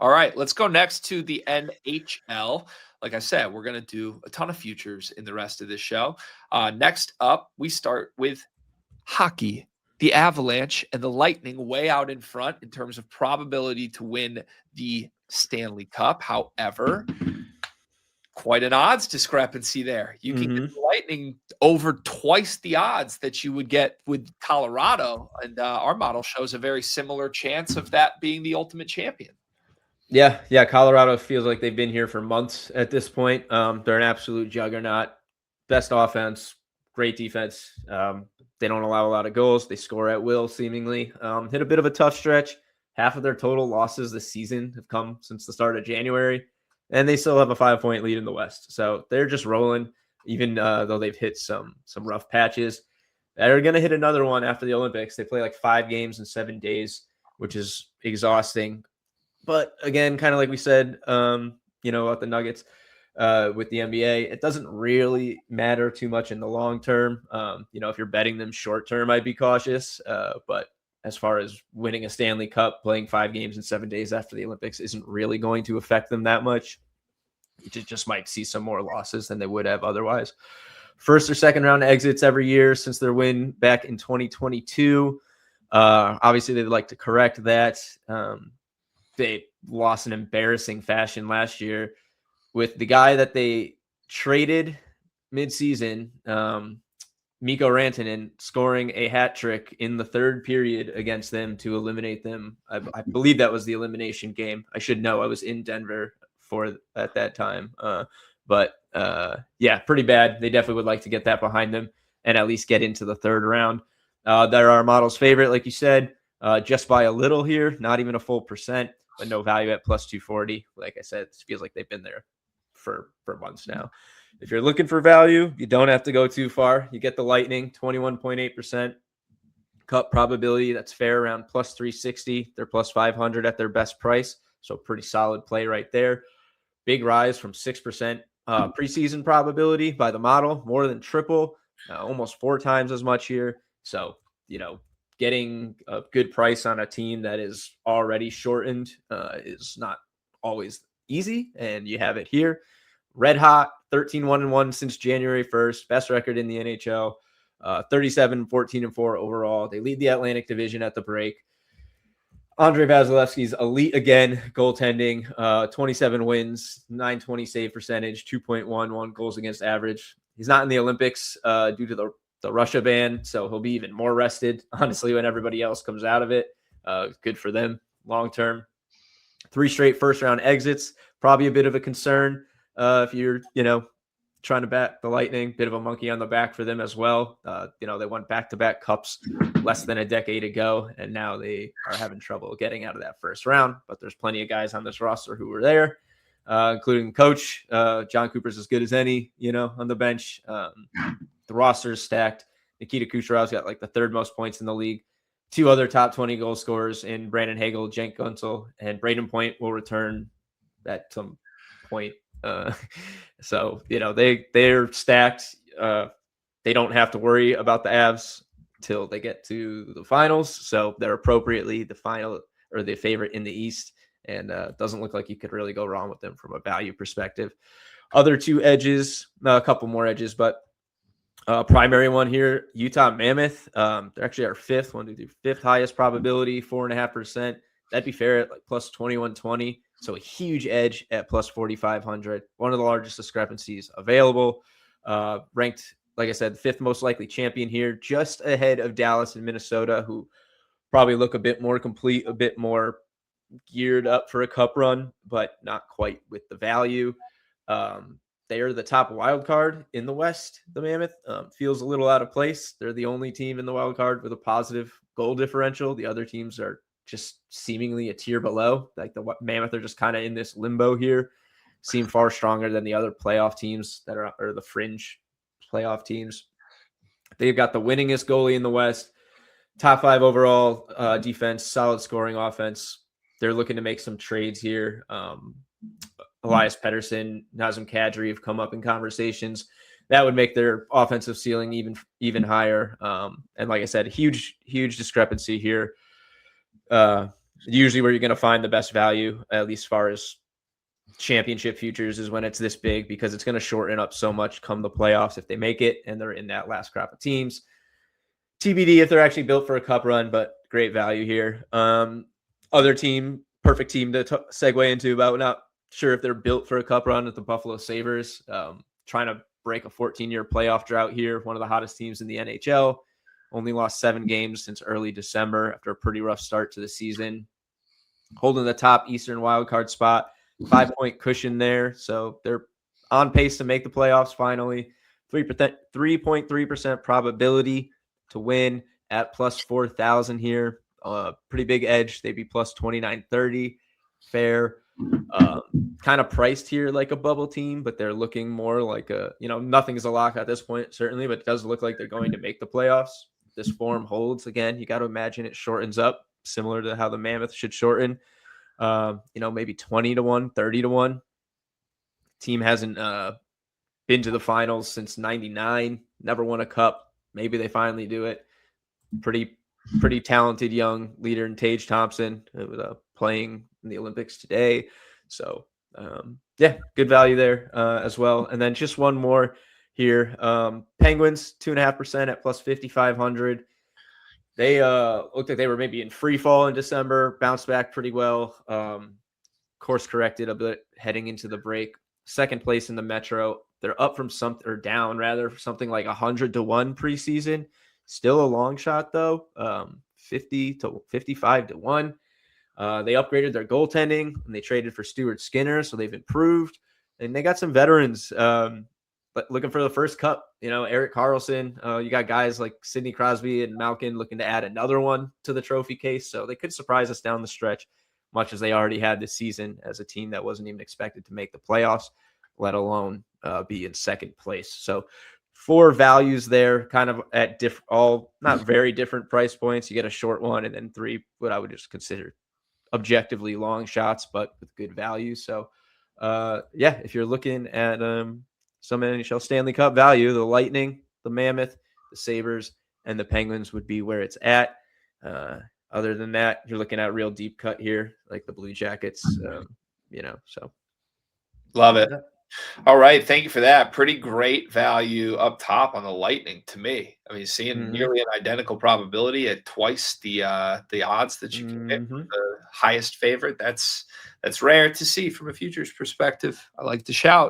All right, let's go next to the NHL. Like I said, we're going to do a ton of futures in the rest of this show. Next up, we start with hockey. The Avalanche and the Lightning way out in front in terms of probability to win the Stanley Cup. However, quite an odds discrepancy there. You can get the Lightning over twice the odds that you would get with Colorado. And our model shows a very similar chance of that being the ultimate champion. Yeah. Colorado feels like they've been here for months at this point. They're an absolute juggernaut. Best offense, great defense. They don't allow a lot of goals. They score at will, seemingly. Hit a bit of a tough stretch. Half of their total losses this season have come since the start of January, and they still have a 5-point lead in the West. So they're just rolling, even though they've hit some rough patches. They're going to hit another one after the Olympics. They play like 5 games in 7 days, which is exhausting. But again, kind of like we said, about the Nuggets with the NBA, it doesn't really matter too much in the long term. If you're betting them short term, I'd be cautious. But as far as winning a Stanley Cup, playing 5 games in 7 days after the Olympics isn't really going to affect them that much. You just might see some more losses than they would have otherwise. First or second round exits every year since their win back in 2022. Obviously, they'd like to correct that. They lost in embarrassing fashion last year with the guy that they traded midseason, Mikko Rantanen, scoring a hat trick in the 3rd period against them to eliminate them. I believe that was the elimination game. I should know. I was in Denver at that time. But pretty bad. They definitely would like to get that behind them and at least get into the 3rd round. They're our model's favorite, like you said, just by a little here, not even a full percent, but no value at plus 240. Like I said, it feels like they've been there for months now. If you're looking for value, you don't have to go too far. You get the Lightning, 21.8% cup probability. That's fair, around plus 360. They're plus 500 at their best price. So pretty solid play right there. Big rise from 6% preseason probability by the model, more than triple, almost 4 times as much here. So, getting a good price on a team that is already shortened is not always easy, and you have it here. Red hot, 13-1-1 since January 1st, best record in the NHL, 37-14-4 overall. They lead the Atlantic Division at the break. Andrei Vasilevsky's elite again, goaltending, 27 wins, 920 save percentage, 2.11 goals against average. He's not in the Olympics due to the Russia ban, so he'll be even more rested, honestly, when everybody else comes out of it. Good for them long term. 3 straight first-round exits, probably a bit of a concern if you're, trying to back the Lightning. Bit of a monkey on the back for them as well. They won back-to-back cups less than a decade ago, and now they are having trouble getting out of that first round. But there's plenty of guys on this roster who were there, including coach. John Cooper's as good as any, on the bench. The roster is stacked. Nikita Kucherov's got like the 3rd most points in the league. 2 other top 20 goal scorers in Brandon Hagel, Cenk Gunsel, and Braden Point will return at some point. So, they're stacked. They don't have to worry about the Avs till they get to the finals. So they're appropriately the final or the favorite in the East. And doesn't look like you could really go wrong with them from a value perspective. Other 2 edges, a couple more edges, but primary one here, Utah Mammoth. They're actually our 5th highest probability, 4.5%. That'd be fair at like plus 2120. So a huge edge at plus 4,500. One of the largest discrepancies available. Ranked, like I said, 5th most likely champion here, just ahead of Dallas and Minnesota, who probably look a bit more complete, a bit more geared up for a cup run, but not quite with the value. They are the top wild card in the West. The Mammoth feels a little out of place. They're the only team in the wild card with a positive goal differential. The other teams are just seemingly a tier below. Like the Mammoth are just kind of in this limbo here. Seem far stronger than the other playoff teams that are, or the fringe playoff teams. They've got the winningest goalie in the West, top 5 overall defense, solid scoring offense. They're looking to make some trades here. Elias Pettersson, Nazem Kadri have come up in conversations. That would make their offensive ceiling even higher. And like I said, huge discrepancy here. usually where you're going to find the best value, at least as far as championship futures, is when it's this big, because it's going to shorten up so much come the playoffs if they make it and they're in that last crop of teams. TBD if they're actually built for a cup run, but great value here. Other team, perfect team to segue into, but not sure if they're built for a cup run at the Buffalo Sabres. Trying to break a 14-year playoff drought here. One of the hottest teams in the NHL. Only lost 7 games since early December after a pretty rough start to the season. Holding the top Eastern wildcard spot. 5-point cushion there. So they're on pace to make the playoffs finally. 3.3% probability to win at plus 4,000 here. Pretty big edge. They'd be plus 29.30. Fair. Kind of priced here like a bubble team, but they're looking more like nothing is a lock at this point, certainly, but it does look like they're going to make the playoffs. This form holds again. You got to imagine it shortens up, similar to how the Mammoth should shorten. Maybe 20-1, 30-1. Team hasn't been to the finals since '99. Never won a cup. Maybe they finally do it. Pretty talented young leader in Tage Thompson, playing in the Olympics today. So good value there as well. And then just one more here. Penguins 2.5% at plus 5,500. They looked like they were maybe in free fall in December, bounced back pretty well. Course corrected a bit heading into the break. Second place in the Metro. They're up from down rather, something like 100-1 preseason. Still a long shot though. 55-1. They upgraded their goaltending and they traded for Stuart Skinner, so they've improved. And they got some veterans but looking for the first cup. Erik Karlsson. You got guys like Sidney Crosby and Malkin looking to add another one to the trophy case. So they could surprise us down the stretch, much as they already had this season as a team that wasn't even expected to make the playoffs, let alone be in second place. So 4 values there, kind of at all not very different price points. You get a short one and then 3 what I would just consider objectively long shots, but with good value. So if you're looking at some NHL Stanley Cup value, the Lightning, the Mammoth, the Sabres, and the Penguins would be where it's at. Other than that, you're looking at real deep cut here, like the Blue Jackets, so. Love it. All right. Thank you for that. Pretty great value up top on the Lightning to me. I mean, seeing nearly an identical probability at twice the odds that you can get with the highest favorite. That's rare to see from a futures perspective. I like to shout.